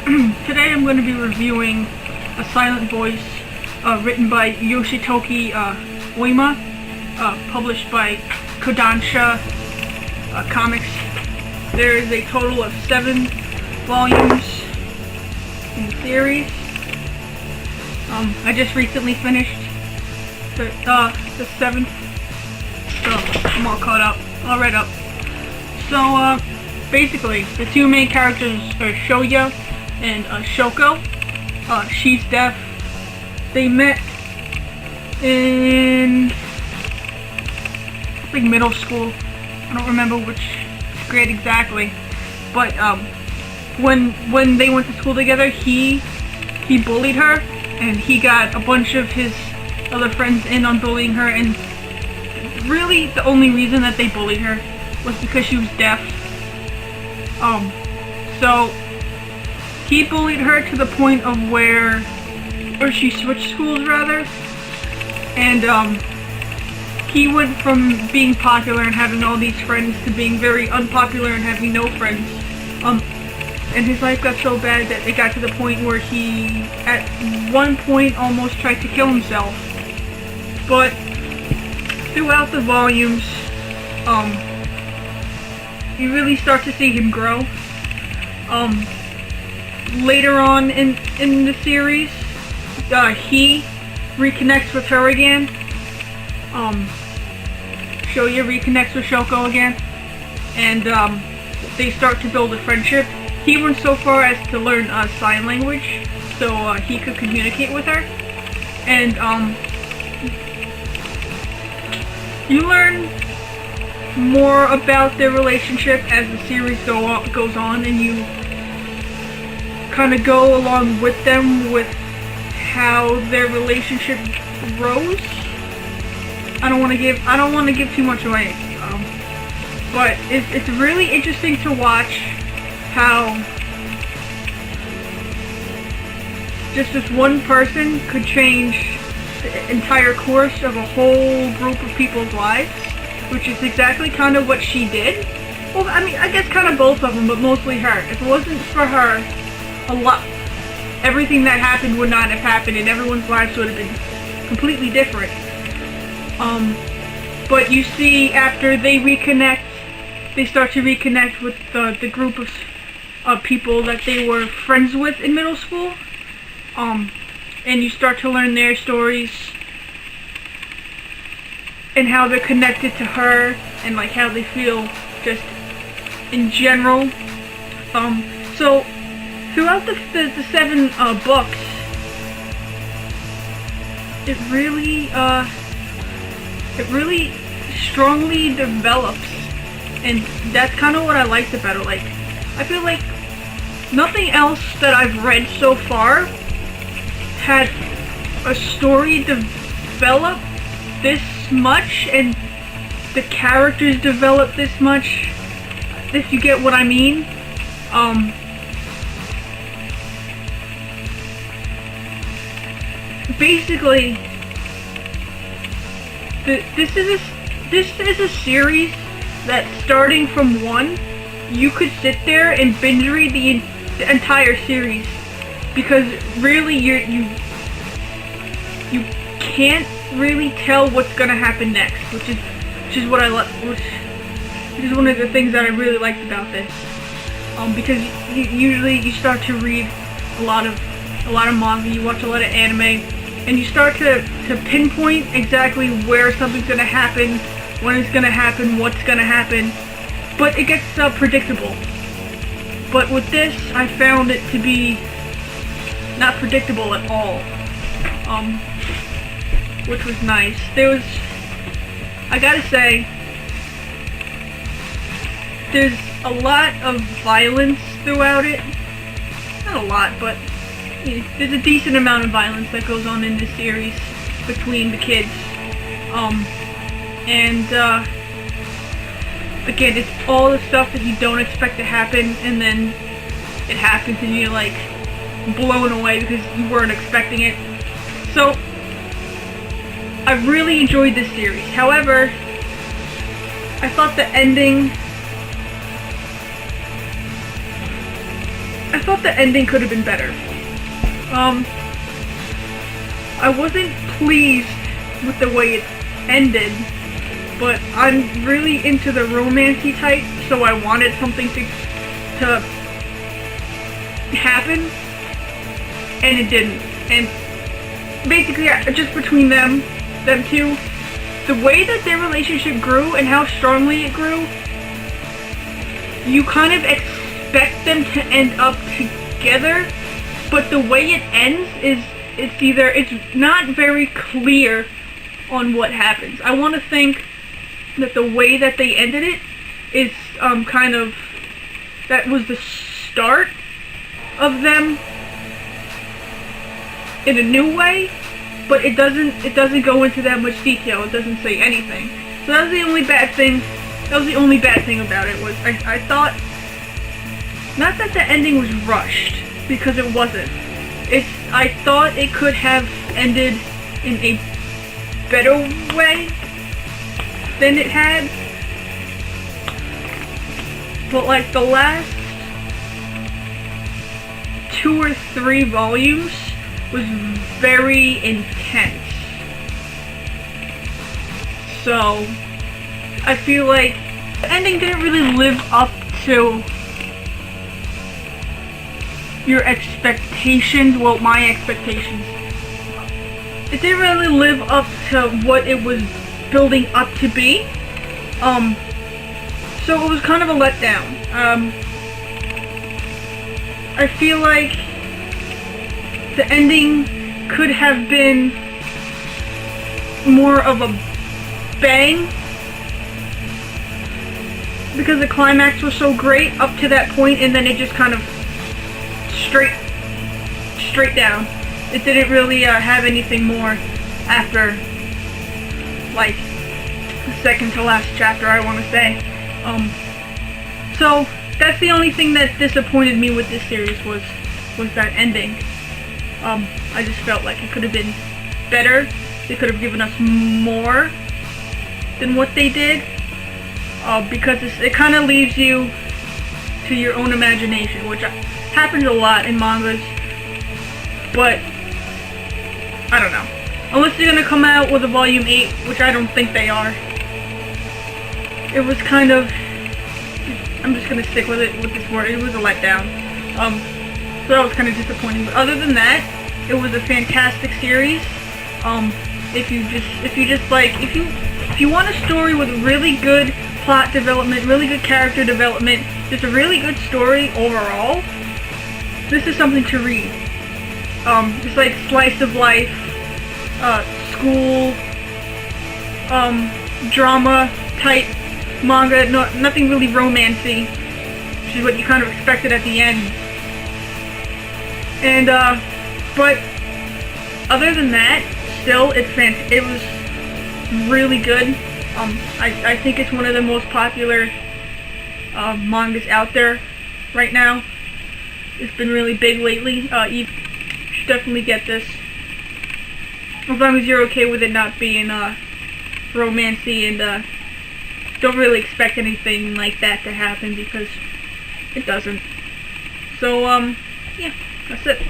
Today I'm going to be reviewing A Silent Voice, written by Yoshitoki Oima, published by Kodansha Comics. There is a total of 7 volumes in the series. I just recently finished the 7th, so I'm all caught up, all read up. So, basically, the 2 main characters are Shoya and Shoko. She's deaf. They met in, I think, middle school. I don't remember which grade exactly, but when they went to school together, he bullied her, and he got a bunch of his other friends in on bullying her, and really the only reason that they bullied her was because she was deaf. So he bullied her to the point of where she switched schools rather, and he went from being popular and having all these friends to being very unpopular and having no friends. And his life got so bad that it got to the point where he, at one point, almost tried to kill himself. But throughout the volumes, you really start to see him grow. Later on in the series, he reconnects with her again. Shoya reconnects with Shoko again, and they start to build a friendship. He went so far as to learn sign language, so he could communicate with her, and you learn more about their relationship as the series goes on, and you kind of go along with them with how their relationship grows. I don't want to give too much away, but it's really interesting to watch how just this one person could change the entire course of a whole group of people's lives, which is exactly kind of what she did. Well, I mean, I guess kind of both of them, but mostly her. If it wasn't for her, everything that happened would not have happened, and everyone's lives would have been completely different. But you see, after they reconnect, they start to reconnect with the group of people that they were friends with in middle school, and you start to learn their stories and how they're connected to her, and like how they feel just in general. So throughout the 7 books, it really strongly develops, and that's kind of what I liked about it. Like, I feel like nothing else that I've read so far had a story develop this much, and the characters develop this much, if you get what I mean. Basically, this is a series that, starting from 1, you could sit there and binge read the entire series, because really you can't really tell what's gonna happen next, which is what I like, which is one of the things that I really liked about this. Because usually you start to read a lot of manga, you watch a lot of anime, and you start to pinpoint exactly where something's gonna happen, when it's gonna happen, what's gonna happen, but it gets predictable. But with this, I found it to be not predictable at all, which was nice. I gotta say, there's a lot of violence throughout it. Not a lot, but there's a decent amount of violence that goes on in this series between the kids. And again, it's all the stuff that you don't expect to happen, and then it happens and you're like blown away because you weren't expecting it. So I really enjoyed this series. However, I thought the ending I thought the ending could have been better. I wasn't pleased with the way it ended, but I'm really into the romancy type, so I wanted something to happen, and it didn't. And basically, just between them two, the way that their relationship grew and how strongly it grew, you kind of expect them to end up together, but the way it ends is it's not very clear on what happens. I want to think that the way that they ended it is kind of, that was the start of them in a new way, but it doesn't go into that much detail. It doesn't say anything. So that was the only bad thing. That was the only bad thing about it, was I thought, not that the ending was rushed, because it wasn't. I thought it could have ended in a better way than it had. But like the last 2 or 3 volumes was very intense. So I feel like the ending didn't really live up to your expectations. Well, my expectations. It didn't really live up to what it was building up to be. So it was kind of a letdown. I feel like the ending could have been more of a bang, because the climax was so great up to that point, and then it just kind of straight down. It didn't really have anything more after, like, the second to last chapter, I want to say. So that's the only thing that disappointed me with this series, was that ending. I just felt like it could have been better. They could have given us more than what they did, because it kind of leaves you to your own imagination, which happens a lot in mangas. But I don't know. Unless they're gonna come out with a volume 8, which I don't think they are. It was kind of, I'm just gonna stick with this word. It was a letdown. So that was kind of disappointing. But other than that, it was a fantastic series. If you want a story with really good plot development, really good character development, just a really good story overall, this is something to read. It's like slice of life, school, drama type manga. Nothing really romancy, which is what you kind of expected at the end. And but other than that, still it was really good. I think it's one of the most popular mangas out there right now. It's been really big lately. You should definitely get this, as long as you're okay with it not being romancy, and don't really expect anything like that to happen, because it doesn't. So yeah, that's it.